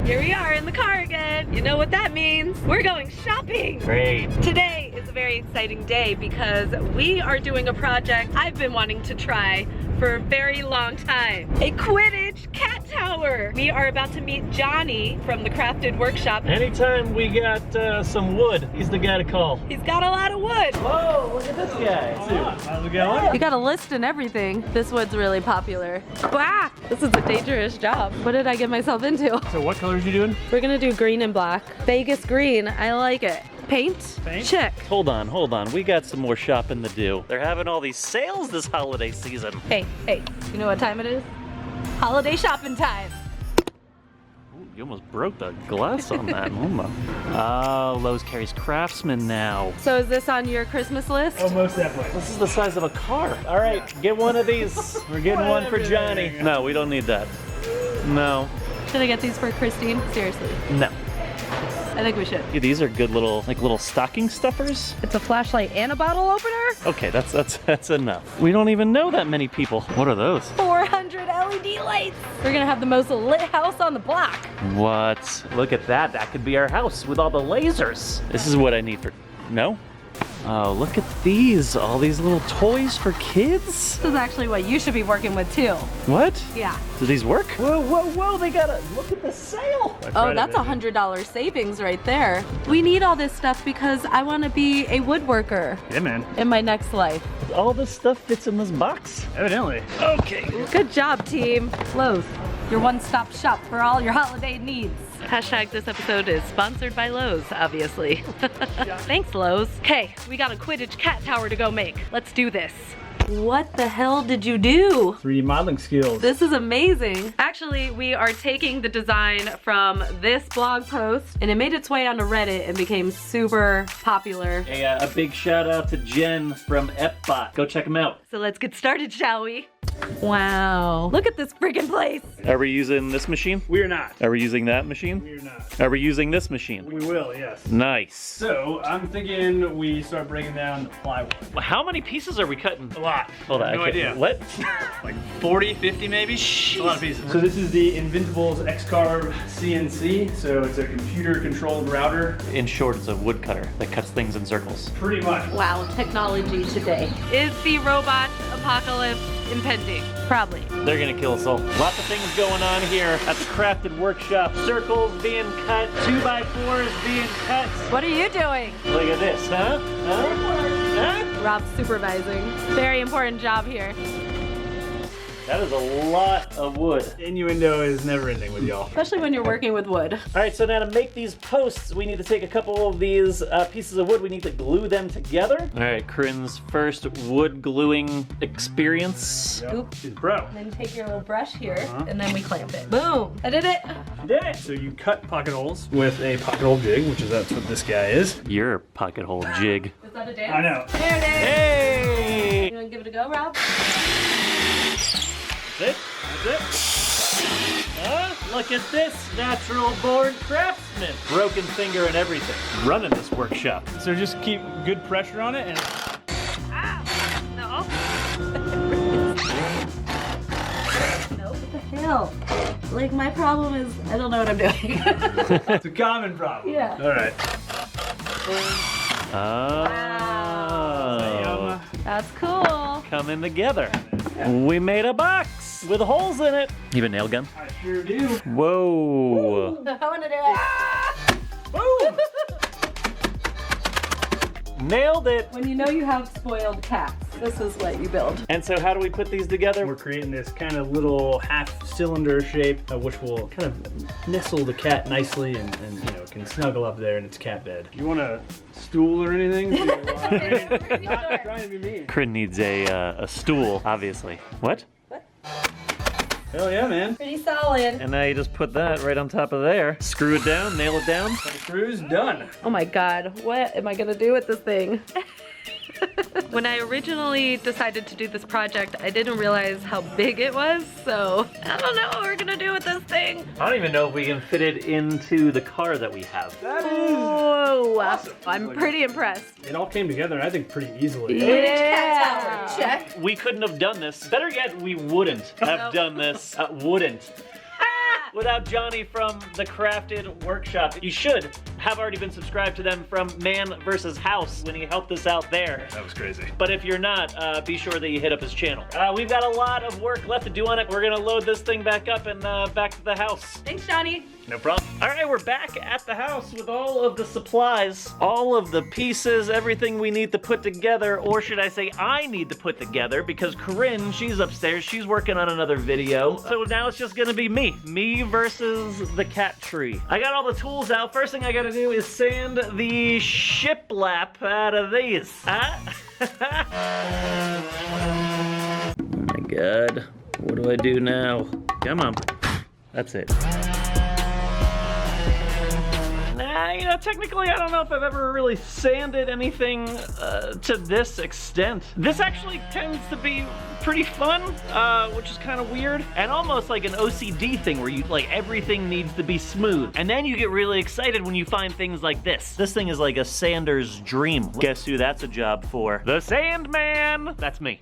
Here we are in the car again. You know what that means. We're going shopping. Great. Today is a very exciting day because we are doing a project I've been wanting to try for a very long time. A Quidditch cat tower. We are about to meet Johnny from the Crafted Workshop. Anytime we got some wood, he's the guy to call. He's got a lot of wood. Whoa, look at this guy. How's it going? You got a list and everything. This wood's really popular. Black. This is a dangerous job. What did I get myself into? So what colors you doing? We're gonna do green and black. Vegas green, I like it. Paint? Paint? Check. Hold on. We got some more shopping to do. They're having all these sales this holiday season. Hey, you know what time it is? Holiday shopping time. Ooh, you almost broke the glass on that. Oh, Lowe's carries Craftsman now. So is this on your Christmas list? Oh, most definitely. This is the size of a car. All right, get one of these. We're getting one for Johnny. No, we don't need that. No. Should I get these for Christine? Seriously. No. I think we should. Yeah, these are good little stocking stuffers. It's a flashlight and a bottle opener? Okay, that's enough. We don't even know that many people. What are those? 400 LED lights. We're gonna have the most lit house on the block. What? Look at that. That could be our house with all the lasers. This is what I need for... No? Oh, look at these. All these little toys for kids. This is actually what you should be working with too. What? Yeah. Do these work? Whoa, they got a... Look at the sale. Oh, that's $100 savings right there. We need all this stuff because I want to be a woodworker Yeah, man. in my next life. All this stuff fits in this box. Evidently. Okay. Good job, team. Lowe's, your one-stop shop for all your holiday needs. Hashtag this episode is sponsored by Lowe's, obviously. Thanks, Lowe's. Okay, we got a Quidditch cat tower to go make. Let's do this. What the hell did you do? 3D modeling skills. This is amazing. Actually, we are taking the design from this blog post and it made its way onto Reddit and became super popular. A big shout out to Jen from Epbot. Go check them out. So let's get started, shall we? Wow, look at this freaking place. Are we using this machine? We are not. Are we using that machine? We are not. Are we using this machine? We will, yes. Nice. So I'm thinking we start breaking down the plywood. How many pieces are we cutting? A lot. Hold on. No idea. What? Like 40, 50 maybe? A lot of pieces. So this is the Inventables X-Carve CNC. So it's a computer controlled router. In short, it's a woodcutter that cuts things in circles. Pretty much. Wow, technology today. Is the robot apocalypse impending? Probably. They're gonna kill us all. Lots of things going on here at the Crafted Workshop. Circles being cut, 2x4s being cut. What are you doing? Look at this, huh? Huh? Rob's supervising. Very important job here. That is a lot of wood. Innuendo is never ending with y'all. Especially when you're working with wood. All right, so now to make these posts, we need to take a couple of these pieces of wood. We need to glue them together. All right, Corinne's first wood gluing experience. Scoop. She's a pro. And then take your little brush here, and then we clamp it. Boom! I did it! You did it. So you cut pocket holes with a pocket hole jig, which is that's what this guy is. Your pocket hole jig. Is that a dance? I know. There it is! Hey! You wanna give it a go, Rob? That's it? That's it? Huh? Look at this natural born craftsman. Broken finger and everything. Running this workshop. So just keep good pressure on it and No. No, what the hell? Like, my problem is, I don't know what I'm doing. it's a common problem. Yeah. All right. Oh. That's cool. Coming together. We made a box with holes in it. You have a nail gun? I sure do. Whoa. I wanna do it. Boom! Nailed it. When you know you have spoiled cats, this is what you build. And so how do we put these together? We're creating this kind of little half-cylinder shape, which will kind of nestle the cat nicely and you know, can snuggle up there in its cat bed. You want a stool or anything? Not trying to be mean. Corinne needs a stool, obviously. What? Hell yeah, man. Pretty solid. And now you just put that right on top of there. Screw it down, nail it down. The screw's done. Oh my God, what am I gonna do with this thing? When I originally decided to do this project, I didn't realize how big it was, so I don't know what we're gonna do with this thing. I don't even know if we can fit it into the car that we have. That is Whoa, awesome. I'm pretty impressed. It all came together, I think, pretty easily. Yeah. Cat tower, check. We couldn't have done this. Better yet, we wouldn't have done this. Wouldn't. Without Johnny from the Crafted Workshop. You should have already been subscribed to them from Man vs. House when he helped us out there. That was crazy. But if you're not, be sure that you hit up his channel. We've got a lot of work left to do on it. We're gonna load this thing back up and back to the house. Thanks, Johnny. No problem. All right, we're back at the house with all of the supplies, all of the pieces, everything we need to put together, or should I say I need to put together, because Corinne, she's upstairs, she's working on another video. So now it's just gonna be me versus the cat tree. I got all the tools out. First thing I gotta do is sand the shiplap out of these. Oh my God, what do I do now? Come on, that's it. You know, technically, I don't know if I've ever really sanded anything to this extent. This actually tends to be pretty fun, which is kind of weird, and almost like an OCD thing where you, like, everything needs to be smooth. And then you get really excited when you find things like this. This thing is like a sander's dream. Guess who that's a job for? The Sandman! That's me.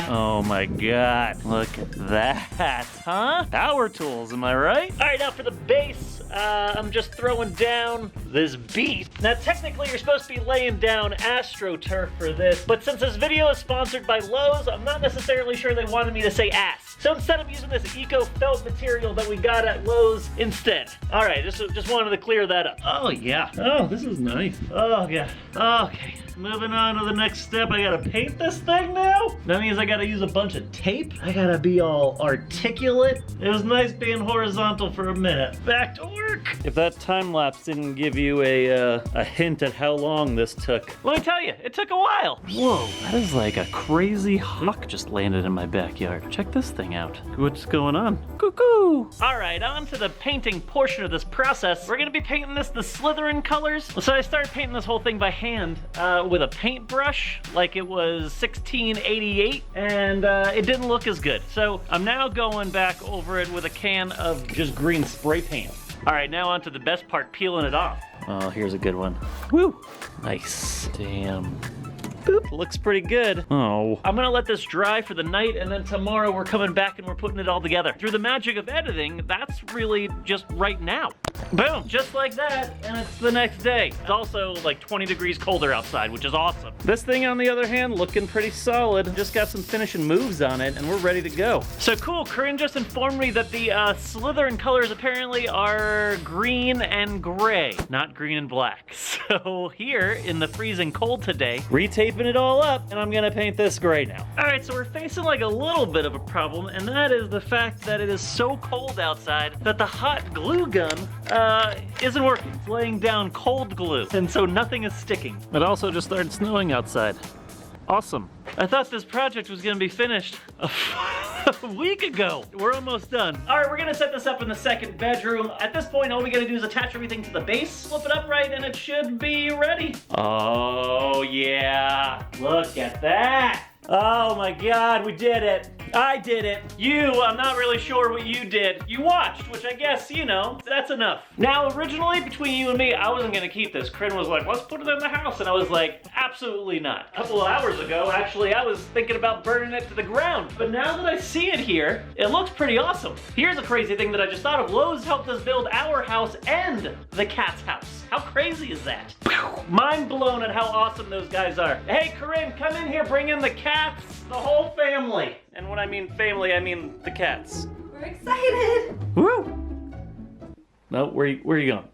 Oh my God, look at that, huh? Power tools, am I right? All right, now for the base, I'm just throwing down this beat. Now, technically, you're supposed to be laying down AstroTurf for this, but since this video is sponsored by Lowe's, I'm not necessarily sure they wanted me to say ass. So instead, I'm using this eco felt material that we got at Lowe's instead. All right, just wanted to clear that up. Oh yeah, oh, this is nice. Oh yeah, okay. Moving on to the next step, I gotta paint this thing now? That means I gotta use a bunch of tape. I gotta be all articulate. It was nice being horizontal for a minute. Back to work. If that time lapse didn't give you a hint at how long this took, let me tell you, it took a while. Whoa, that is like a crazy hawk just landed in my backyard. Check this thing out. What's going on? Cuckoo. All right, on to the painting portion of this process. We're gonna be painting this the Slytherin colors. So I started painting this whole thing by hand, with a paintbrush like it was 1688, and it didn't look as good. So I'm now going back over it with a can of just green spray paint. All right, now on to the best part, peeling it off. Oh, here's a good one. Woo! Nice. Damn. Boop. Looks pretty good. Oh. I'm gonna let this dry for the night, and then tomorrow we're coming back and we're putting it all together. Through the magic of editing, that's really just right now. Boom, just like that, and it's the next day. It's also like 20 degrees colder outside, which is awesome. This thing, on the other hand, looking pretty solid. Just got some finishing moves on it, and we're ready to go. So cool, Corinne just informed me that the Slytherin colors apparently are green and gray, not green and black. So here, in the freezing cold today, retaping it all up, and I'm gonna paint this gray now. All right, so we're facing like a little bit of a problem, and that is the fact that it is so cold outside that the hot glue gun isn't working. It's laying down cold glue, and so nothing is sticking. It also just started snowing outside. Awesome. I thought this project was gonna be finished a week ago. We're almost done. All right, we're gonna set this up in the second bedroom. At this point, all we gotta do is attach everything to the base, flip it upright, and it should be ready. Oh yeah, look at that. Oh my God, we did it. I did it. I'm not really sure what you did. You watched, which I guess, you know, that's enough. Now, originally, between you and me, I wasn't gonna keep this. Corinne was like, let's put it in the house. And I was like, absolutely not. A couple of hours ago, actually, I was thinking about burning it to the ground. But now that I see it here, it looks pretty awesome. Here's a crazy thing that I just thought of. Lowe's helped us build our house and the cat's house. How crazy is that? Mind blown at how awesome those guys are. Hey, Corinne, come in here, bring in the cats, the whole family. And when I mean family, I mean the cats. We're excited. Woo! No, where are you going?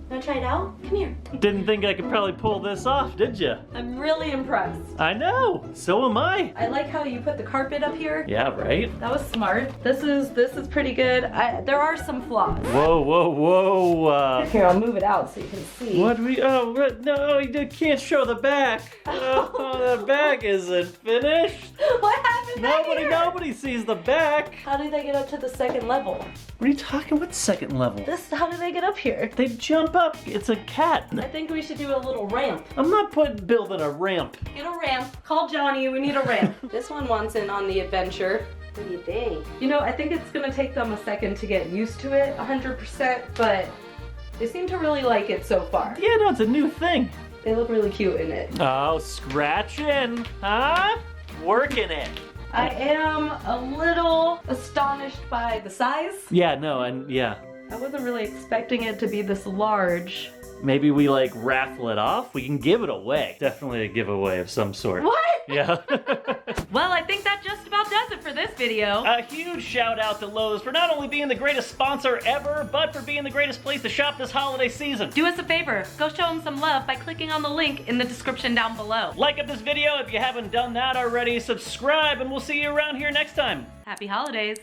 Wanna try it out? Come here. Didn't think I could probably pull this off, did you? I'm really impressed. I know, so am I. I like how you put the carpet up here. Yeah, right? That was smart. This is pretty good. There are some flaws. Whoa, whoa, whoa. Here, I'll move it out so you can see. No, you can't show the back. Oh, the back isn't finished. What happened Nobody sees the back. How do they get up to the second level? What are you talking? What second level? How do they get up here? They jump up. It's a cat. I think we should do a little ramp. I'm not building a ramp. Get a ramp. Call Johnny, we need a ramp. This one wants in on the adventure. What do you think? You know, I think it's gonna take them a second to get used to it 100%, but they seem to really like it so far. Yeah, no, it's a new thing. They look really cute in it. Oh, scratching, huh? Working it. I am a little astonished by the size. Yeah, no, and yeah. I wasn't really expecting it to be this large. Maybe we like raffle it off? We can give it away. Definitely a giveaway of some sort. What? Yeah. Well, I think that just about does it for this video. A huge shout out to Lowe's for not only being the greatest sponsor ever, but for being the greatest place to shop this holiday season. Do us a favor, go show them some love by clicking on the link in the description down below. Like up this video if you haven't done that already, subscribe, and we'll see you around here next time. Happy holidays.